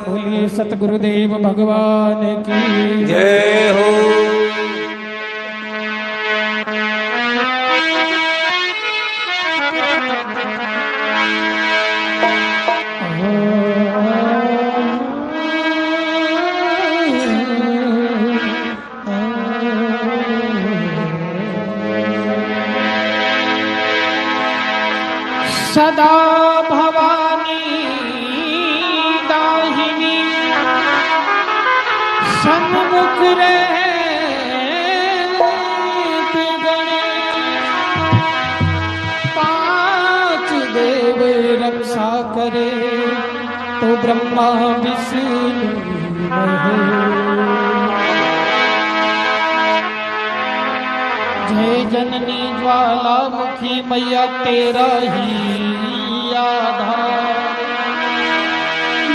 बोलिए सतगुरुदेव भगवान की जय हो। सदा भवानी दाहिनी सन्मुख पांच देव रक्षा करे तो ब्रह्मा विष्णु जय जननी ज्वालामुखी मैया तेरा ही आधार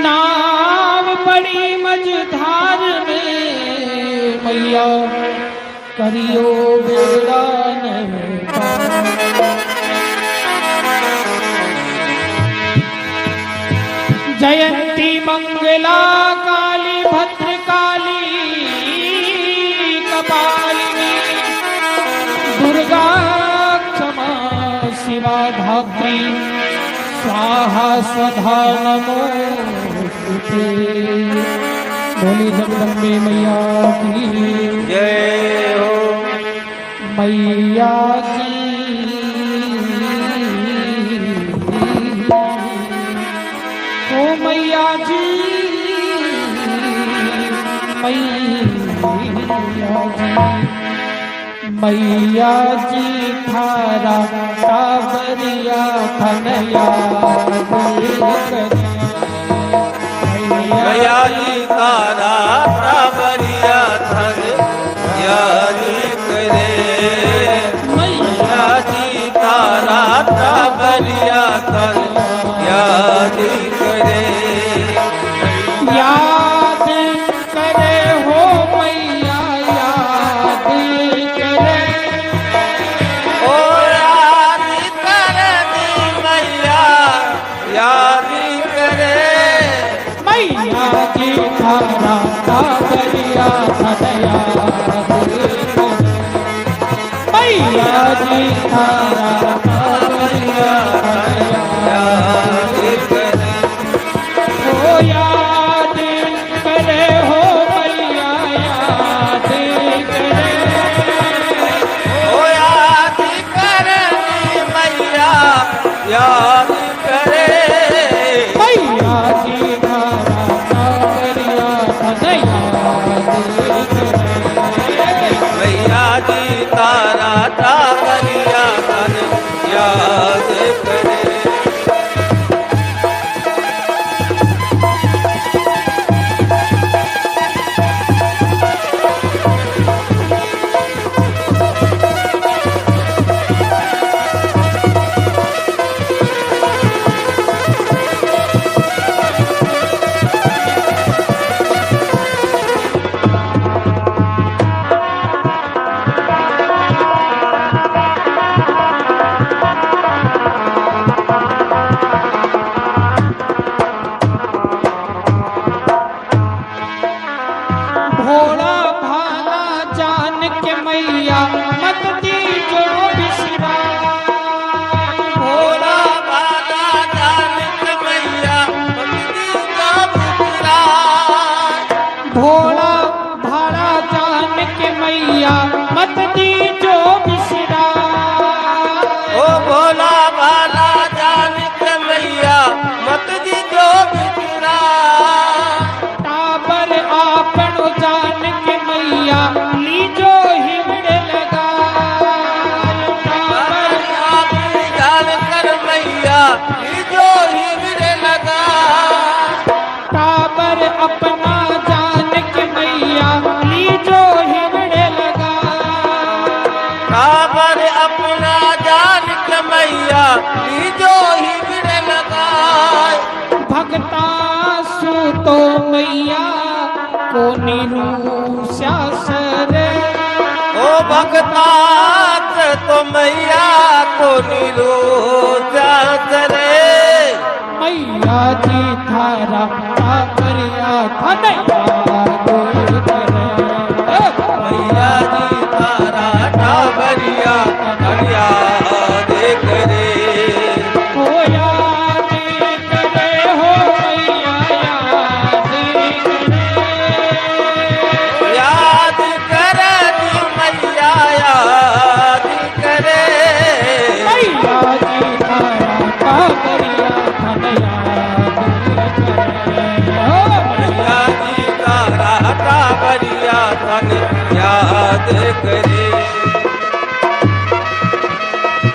नाव बड़ी मझधार में मैया करियो बेड़ा नहीं जयंती मंगला काली भद्रकाली कपालिनी दुर्गा क्षमा शिवा धात्री स्वाहा स्वधा नमोस्तुते। बोली जगदम्बे मैया की जय हो। मैया की ओ मैया जी मैया जी थारा कावरिया कन्हैया मैया जी तारा कावरिया धन याद करे। मैया जी तारा कावरिया धन याद करे। याद करे हो मैया याद करे ओ याद करे मैया याद करे। मैया जी थारा कावरिया धनया मैया जी थारा कावरिया याद करे। ओ याद करे हो मैया याद करे ओ याद करे मैया याद करे। मैया जी थारा कावरिया धनया मैया जी तारा कावरिया धन याद करे। भोला भाला जान के मैया मत दीजो बिसरा भोला भाला जान के मैया भोला भाला जान के मैया मत दीजो बिसरा ओ भोला भाला जान के मैया मत दीजो बिसरा। टाबर आपनो जान के मैया लीजो हिमड़े लगा टाबर अपनी जान कर मैया जो हिमरे लगा। टाबर अपना जान के मैया लीजो हिमड़े लगा काबर अपना जान के मैया जो हिमरे लगा। भगता सु तो मैया को निरूषा सरे ओ भगता तो मैया को निरोधा करे। मैया जी थारा कावरिया धन याद करे। मैया जी तारा टाबरिया धन याद करे। हो याद करे हो मैया याद करे। याद करे जी मैया याद करे। मैया जी तारा टाबरिया धन याद करे। मैया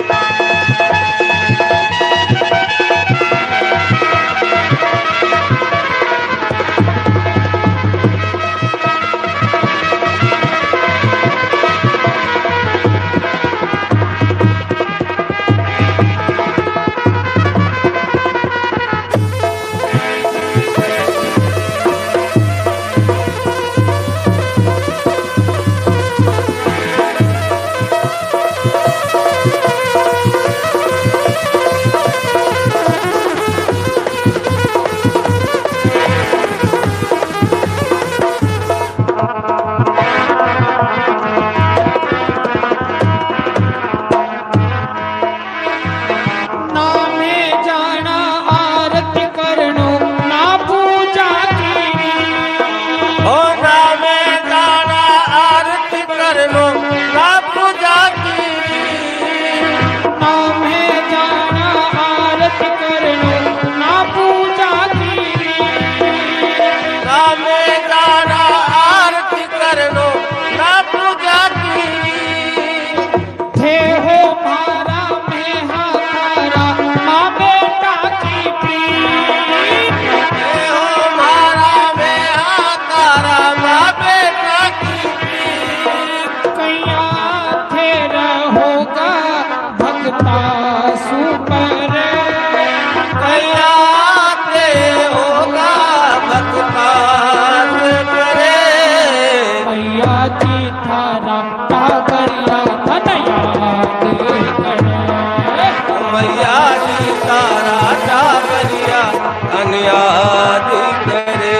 जी तारा टाबरिया धन याद करे। याद करे।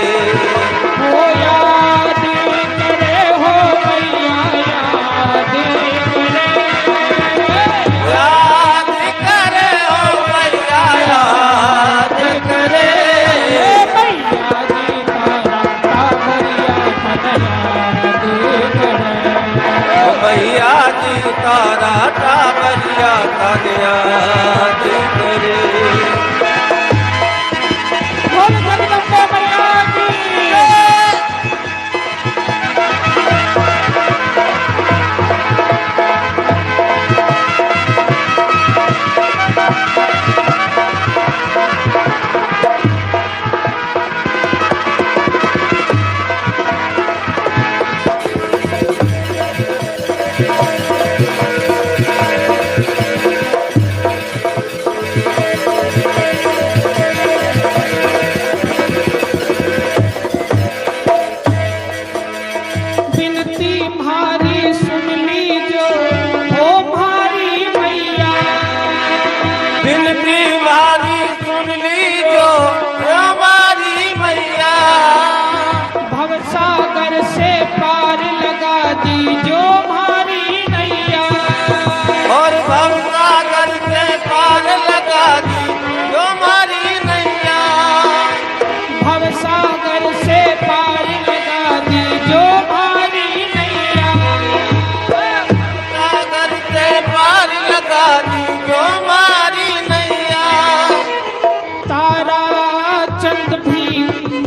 हो याद करे हो मैया याद करे। याद करे हो मैया याद करे। मैया जी तारा टाबरिया धन याद करे। मैया जी तारा टाबरिया धन याद करे।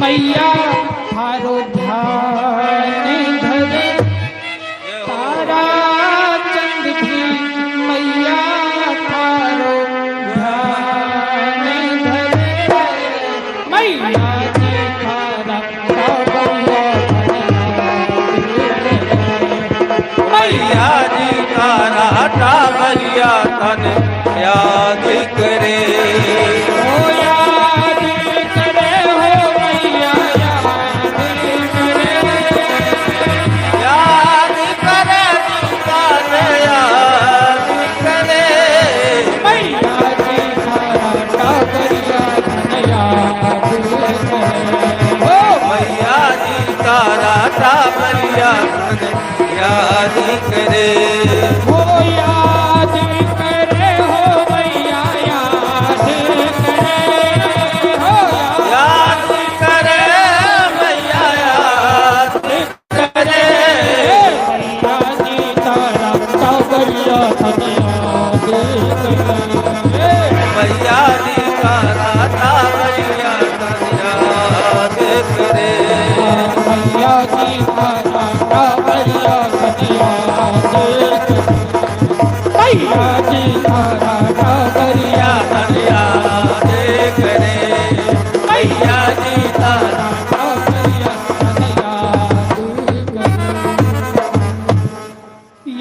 मैया थारो ध्यान धरे। तारा चंद भी मैया थारो ध्यान धरे। मैया जी थारा टाबरिया मैया जी तारा टाबरिया धन याद करे। याद करे हो याद करे हो मैया याद करे हो याद करे मैया याद करे मैया जी तारा कावरिया धन याद करे मैया जी का राधा मैया याद करे मैया जी तारा कावरिया धन याद करे मैया जी तारा कावरिया धन याद करे मैया जी तारा कावरिया धन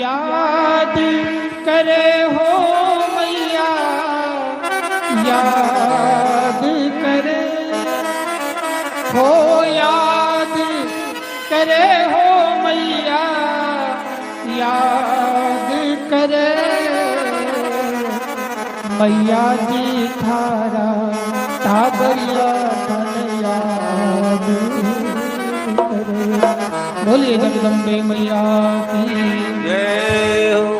याद करे हो मैया याद करे हो याद करे हो मैया याद करे मैया जी थारा कावरिया धन याद करे। बोलिए जगदम्बे मैया की जय हो।